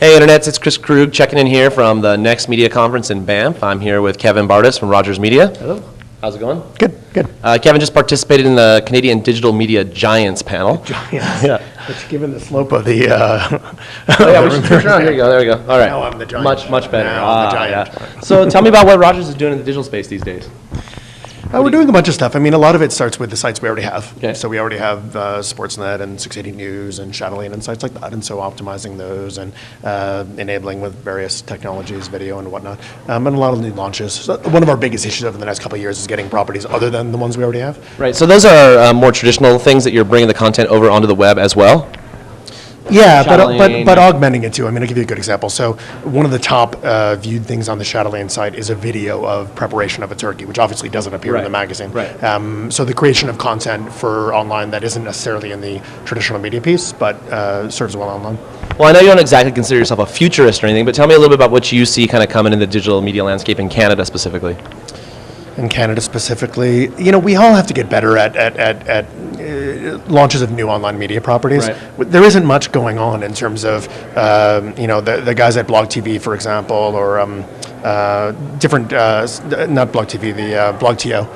Hey Internets, it's Kris Krug checking in here from the nextMEDIA conference in Banff. I'm here with Kevin Bartus from Rogers Media. Hello. How's it going? Good, good. Kevin just participated in the Canadian Digital Media Giants panel. Giants. Yeah. It's given the slope of the... Oh yeah, we should switch around. Here you go, there we go. All right. Now I'm the giant. Much better. Now I'm the giant. Yeah. So tell me about what Rogers is doing in the digital space these days. We're doing a bunch of stuff. I mean, a lot of it starts with the sites we already have. Okay. So we already have Sportsnet and 680 News and Chatelaine and sites like that. And so optimizing those and enabling with various technologies, video and whatnot. And a lot of new launches. So one of our biggest issues over the next couple of years is getting properties other than the ones we already have. Right, so those are more traditional things that you're bringing the content over onto the web as well? Yeah, Chatelaine. but augmenting it too. I mean, I'll give you a good example. So one of the top viewed things on the Chatelaine site is a video of preparation of a turkey, which obviously doesn't appear in the magazine. Right. So the creation of content for online that isn't necessarily in the traditional media piece, but serves well online. Well, I know you don't exactly consider yourself a futurist or anything, but tell me a little bit about what you see kind of coming in the digital media landscape in Canada specifically. In Canada specifically, you know, we all have to get better at launches of new online media properties. Right. There isn't much going on in terms of, you know, the guys at Blog TV, for example, or different, not Blog TV, the Blog TO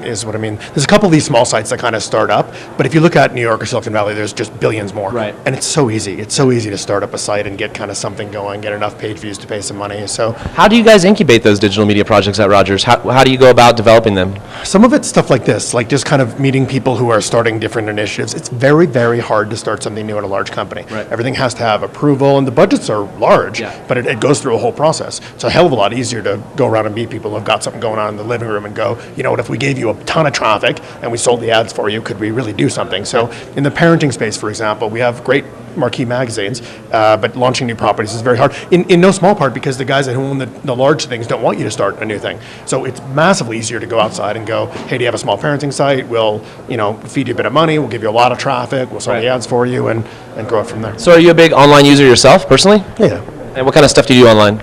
is what I mean. There's a couple of these small sites that kind of start up, but if you look at New York or Silicon Valley, there's just billions more. Right. And it's so easy. It's so easy to start up a site and get kind of something going, get enough page views to pay some money. So how do you guys incubate those digital media projects at Rogers? How do you go about developing them? some of it's stuff like this, like just kind of meeting people who are starting different initiatives. It's very, very hard to start something new at a large company. Right. Everything has to have approval, and the budgets are large, but it goes through a whole process. It's a hell of a lot easier to go around and meet people who've got something going on in the living room and go, you know what, if we gave you a ton of traffic and we sold the ads for you, could we really do something? So in the parenting space, for example, we have great marquee magazines, but launching new properties is very hard, in no small part because the guys that own the large things don't want you to start a new thing. So it's massively easier to go outside and go, hey, do you have a small parenting site? We'll, you know, feed you a bit of money, we'll give you a lot of traffic, we'll sell the ads for you, and grow it from there. So are you a big online user yourself, personally? Yeah. And what kind of stuff do you do online?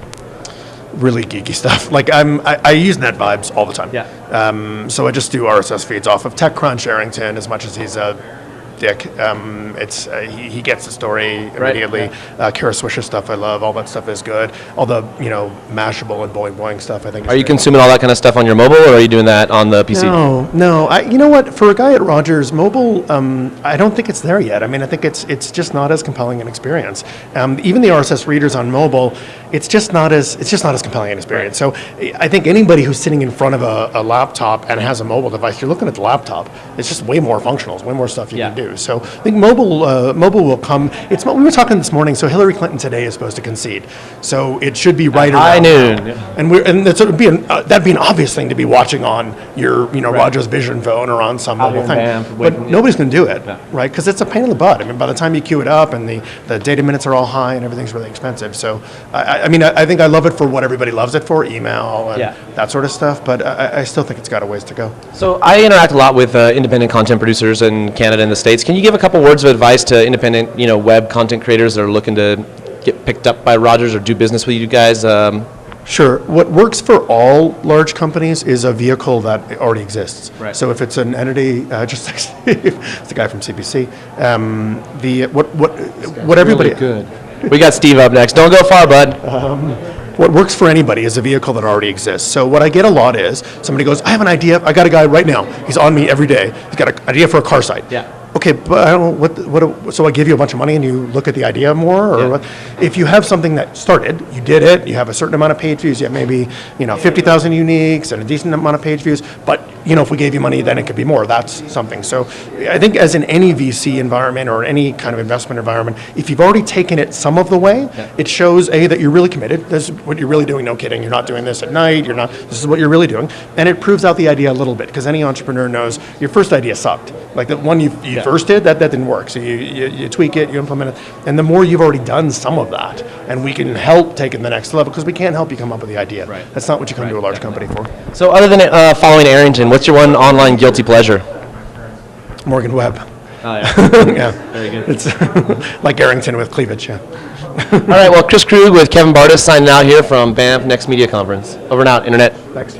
Really geeky stuff. Like I use NetVibes all the time. Yeah. So I just do RSS feeds off of TechCrunch, Arrington, as much as he's a dick. He gets the story immediately. Kara Swisher stuff I love. All that stuff is good. All the, you know, Mashable and Boing stuff I think is Are you great. consuming all that kind of stuff on your mobile, or are you doing that on the PC? No. You know what? For a guy at Rogers, mobile, I don't think it's there yet. I mean, I think it's just not as compelling an experience. Even the RSS readers on mobile, it's just not as compelling an experience. So I think anybody who's sitting in front of a laptop and has a mobile device, you're looking at the laptop. It's just way more functional. It's way more stuff you can do. So I think mobile will come. We were talking this morning. So Hillary Clinton today is supposed to concede. So it should be right around high noon. now. And that'd be an obvious thing to be watching on your Rogers Vision phone or on some mobile thing. But nobody's going to do it, right? Because it's a pain in the butt. I mean, by the time you queue it up and the data minutes are all high and everything's really expensive. So I mean, I think I love it for what everybody loves it for, email and that sort of stuff. But I still think it's got a ways to go. So I interact a lot with independent content producers in Canada and the States. Can you give a couple words of advice to independent, web content creators that are looking to get picked up by Rogers or do business with you guys? Sure. What works for all large companies is a vehicle that already exists. Right. So if it's an entity, just like Steve, it's the guy from CBC. What everybody really good. We got Steve up next. Don't go far, bud. What works for anybody is a vehicle that already exists. So what I get a lot is somebody goes, I have an idea. I got a guy right now. He's on me every day. He's got an idea for a car site. Yeah. Okay, but I don't know so I give you a bunch of money and you look at the idea more, or what? If you have something that started, you did it, you have a certain amount of page views, you have maybe 50,000 uniques and a decent amount of page views, but if we gave you money, then it could be more. That's something. So I think as in any VC environment or any kind of investment environment, if you've already taken it some of the way, it shows that you're really committed. This is what you're really doing. No kidding. You're not doing this at night. This is what you're really doing, and it proves out the idea a little bit because any entrepreneur knows your first idea sucked. Like the one you first did, that didn't work. So you tweak it, you implement it, and the more you've already done some of that, and we can help take it to the next level because we can't help you come up with the idea. Right. That's not what you come to a large company for. So other than following Arrington, what's your one online guilty pleasure? Morgan Webb. Oh, yeah. Yeah. Very good. It's like Arrington with cleavage, yeah. All right, well, Kris Krug with Kevin Bartus signing out here from Banff nextMEDIA Conference. Over and out, Internet. Thanks.